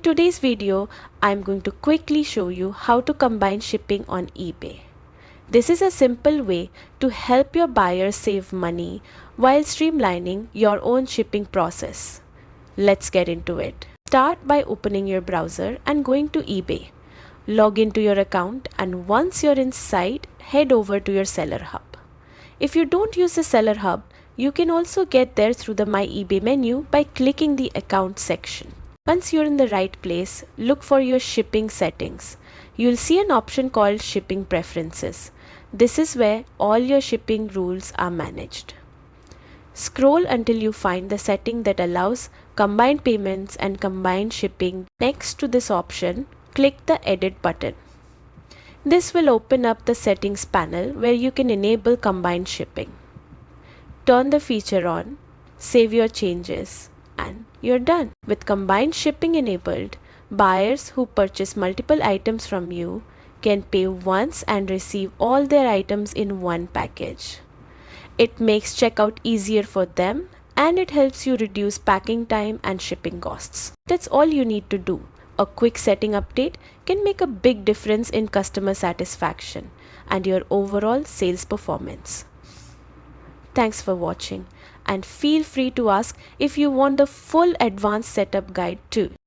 today's video, I'm going to quickly show you how to combine shipping on eBay. This is a simple way to help your buyers save money while streamlining your own shipping process. Let's get into it. Start by opening your browser and going to eBay. Log into your account, and once you're inside, head over to your Seller Hub. If you don't use the Seller Hub, you can also get there through the My eBay menu by clicking the Account section. Once you're in the right place, look for your shipping settings. You'll see an option called Shipping Preferences. This is where all your shipping rules are managed. Scroll until you find the setting that allows combined payments and combined shipping. Next to this option, click the Edit button. This will open up the settings panel where you can enable combined shipping. Turn the feature on, save your changes, and you're done. With combined shipping enabled, buyers who purchase multiple items from you can pay once and receive all their items in one package. It makes checkout easier for them, and it helps you reduce packing time and shipping costs. That's all you need to do. A quick setting update can make a big difference in customer satisfaction and your overall sales performance. Thanks for watching, and feel free to ask if you want the full advanced setup guide too.